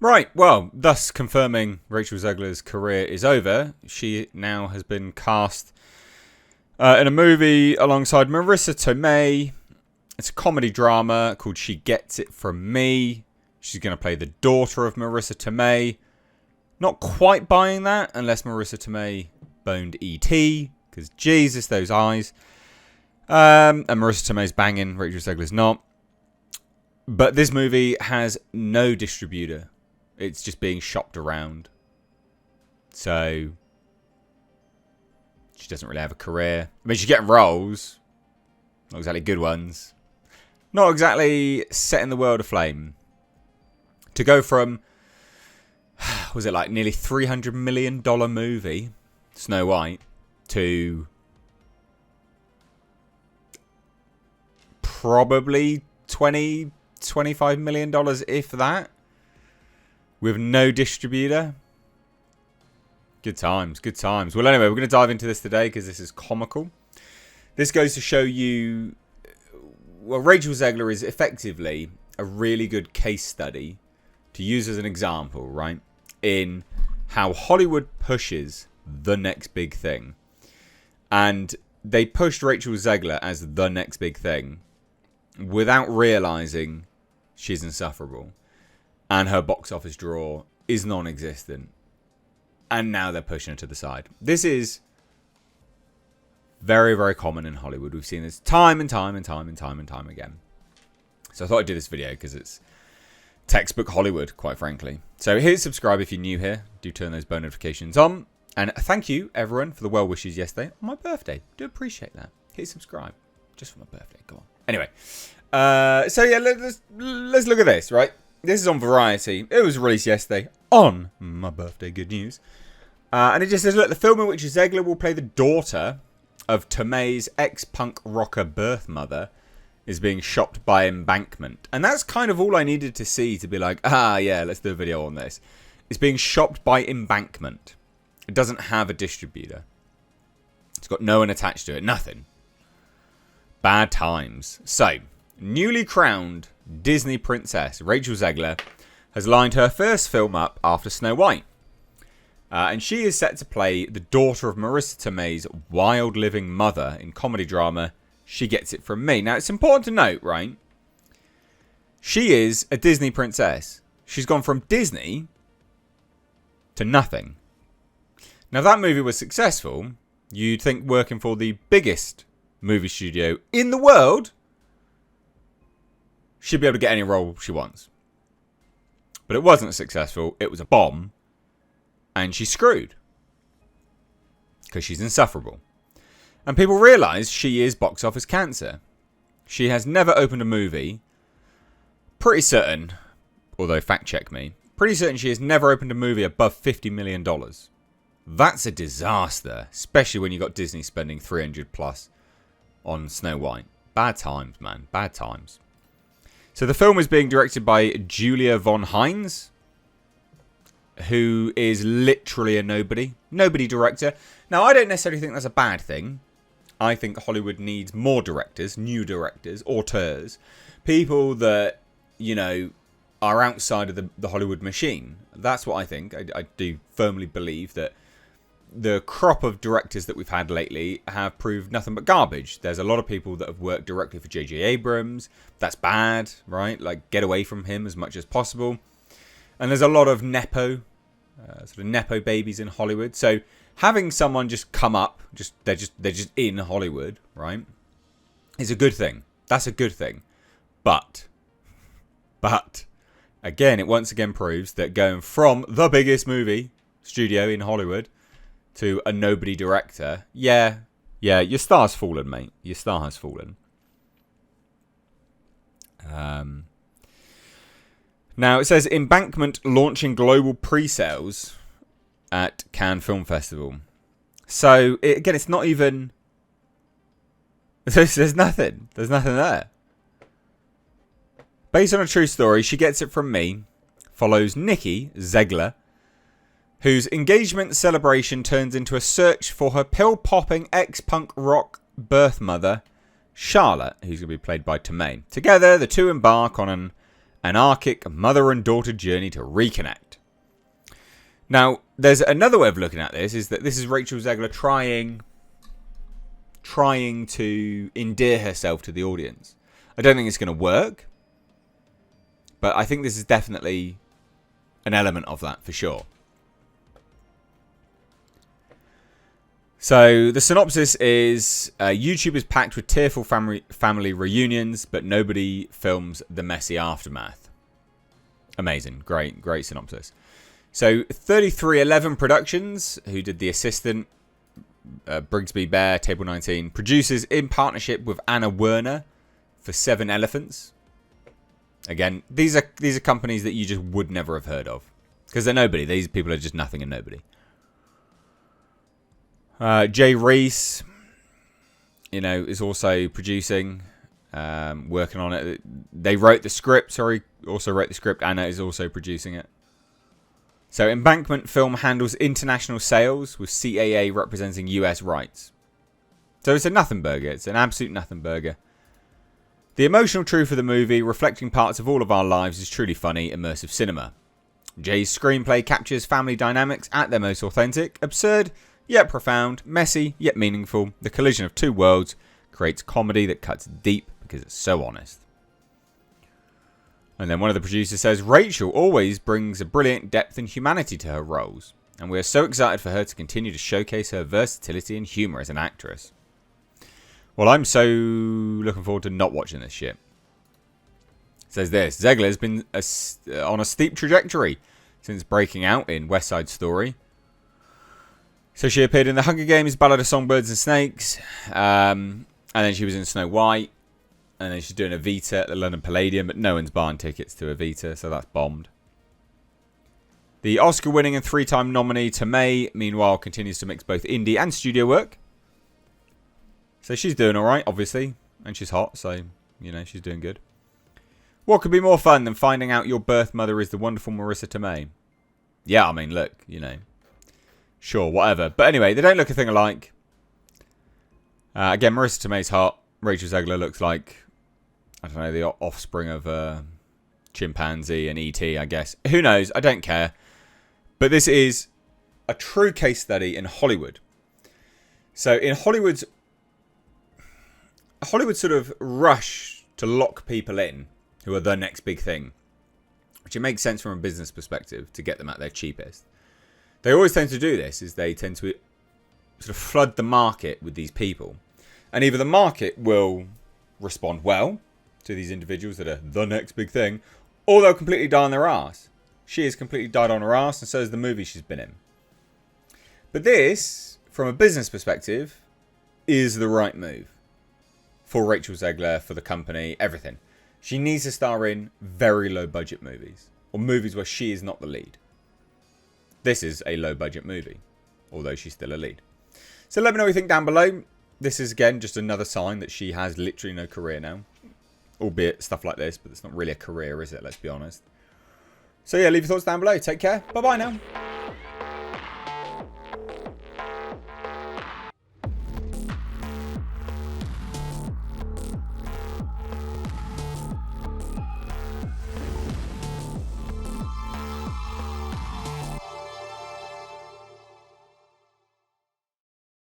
Right, well, thus confirming Rachel Zegler's career is over. She now has been cast in a movie alongside Marissa Tomei. It's a comedy drama called She Gets It From Me. She's going to play the daughter of Marissa Tomei. Not quite buying that unless Marissa Tomei boned E.T. because Jesus, those eyes. And Marissa Tomei's banging, Rachel Zegler's not. But this movie has no distributor. It's just being shopped around. So she doesn't really have a career. I mean, she's getting roles. Not exactly good ones. Not exactly setting the world aflame. To go from, was it like nearly $300 million movie, Snow White, to probably $25 million, if that, with no distributor. Good times, good times. Well, anyway, we're going to dive into this today because this is comical. This goes to show you, well, Rachel Zegler is effectively a really good case study to use as an example, right, in how Hollywood pushes the next big thing. And they pushed Rachel Zegler as the next big thing without realizing she's insufferable. And her box office draw is non-existent. And now they're pushing her to the side. This is very, very common in Hollywood. We've seen this time and time again. So I thought I'd do this video because it's textbook Hollywood, quite frankly. So hit subscribe if you're new here. Do turn those bell notifications on. And thank you, everyone, for the well wishes yesterday on my birthday. Do appreciate that. Hit subscribe. Just for my birthday. Go on. Anyway. So yeah, let's look at this, right? This is on Variety. It was released yesterday on my birthday. Good news. And it just says, look, the film in which Zegler will play the daughter of Tomei's ex-punk rocker birth mother is being shopped by Embankment. And that's kind of all I needed to see to be like, yeah, let's do a video on this. It's being shopped by Embankment. It doesn't have a distributor. It's got no one attached to it. Nothing. Bad times. So, newly crowned Disney princess Rachel Zegler has lined her first film up after Snow White. And she is set to play the daughter of Marissa Tomei's wild living mother in comedy drama She Gets It From Me. Now, it's important to note, right? She is a Disney princess. She's gone from Disney to nothing. Now, if that movie was successful, you'd think working for the biggest movie studio in the world, she'd be able to get any role she wants. But it wasn't successful. It was a bomb. And she's screwed. Because she's insufferable. And people realise she is box office cancer. She has never opened a movie. Pretty certain, although fact check me, pretty certain she has never opened a movie above $50 million. That's a disaster. Especially when you got Disney spending 300 plus on Snow White. Bad times, man. Bad times. So the film is being directed by Julia von Hines, who is literally a nobody director. Now, I don't necessarily think that's a bad thing. I think Hollywood needs more directors, new directors, auteurs, people that, you know, are outside of the Hollywood machine. That's what I think. I do firmly believe that the crop of directors that we've had lately have proved nothing but garbage. There's a lot of people that have worked directly for J.J. Abrams. That's bad, right? Like, get away from him as much as possible. And there's a lot of sort of nepo babies in Hollywood. So having someone just come up, they're just in Hollywood, right, is a good thing. That's a good thing. But again, it once again proves that going from the biggest movie studio in Hollywood to a nobody director, yeah, your star's fallen, mate. Your star has fallen. Now, it says Embankment launching global pre-sales at Cannes Film Festival. So, again, it's not even... There's nothing. There's nothing there. Based on a true story, She Gets It From Me follows Nikki Zegler, whose engagement celebration turns into a search for her pill-popping ex-punk rock birth mother, Charlotte, who's going to be played by Tomei. Together, the two embark on an anarchic mother and daughter journey to reconnect. Now, there's another way of looking at this, is that this is Rachel Zegler trying to endear herself to the audience. I don't think it's going to work, but I think this is definitely an element of that for sure. So the synopsis is YouTube is packed with tearful family reunions, but nobody films the messy aftermath. Amazing. Great synopsis. So 3311 Productions, who did The Assistant, Brigsby Bear, Table 19, produces in partnership with Anna Werner for 7 Elephants. Again, these are companies that you just would never have heard of, because they're nobody. These people are just nothing and nobody. Jay Reese, is also producing, working on it. They wrote the script, also wrote the script. Anna is also producing it. So Embankment Film handles international sales, with CAA representing US rights. So it's a nothing burger. It's an absolute nothing burger. The emotional truth of the movie, reflecting parts of all of our lives, is truly funny, immersive cinema. Jay's screenplay captures family dynamics at their most authentic, absurd, yet profound, messy, yet meaningful. The collision of two worlds creates comedy that cuts deep because it's so honest. And then one of the producers says, Rachel always brings a brilliant depth and humanity to her roles, and we are so excited for her to continue to showcase her versatility and humour as an actress. Well, I'm so looking forward to not watching this shit. It says this, Zegler has been on a steep trajectory since breaking out in West Side Story. So she appeared in The Hunger Games, Ballad of Songbirds and Snakes, and then she was in Snow White. And then she's doing Evita at the London Palladium, but no one's buying tickets to Evita, so that's bombed. The Oscar-winning and 3-time nominee Tomei, meanwhile, continues to mix both indie and studio work. So she's doing alright, obviously. And she's hot, so, she's doing good. What could be more fun than finding out your birth mother is the wonderful Marissa Tomei? Yeah, I mean, look, Sure, whatever. But anyway, they don't look a thing alike. Again, Marissa Tomei's hot. Rachel Zegler looks like, I don't know, the offspring of chimpanzee and E.T., I guess. Who knows? I don't care. But this is a true case study in Hollywood. So in Hollywood sort of rush to lock people in who are the next big thing, which it makes sense from a business perspective to get them at their cheapest. They always tend to do this, is they tend to sort of flood the market with these people. And either the market will respond well to these individuals that are the next big thing, or they'll completely die on their ass. She has completely died on her ass, and so is the movie she's been in. But this, from a business perspective, is the right move for Rachel Zegler, for the company, everything. She needs to star in very low budget movies, or movies where she is not the lead. This is a low budget movie, although she's still a lead. So let me know what you think down below. This is, again, just another sign that she has literally no career now. Albeit stuff like this, but it's not really a career, is it? Let's be honest. So yeah, leave your thoughts down below. Take care. Bye-bye now.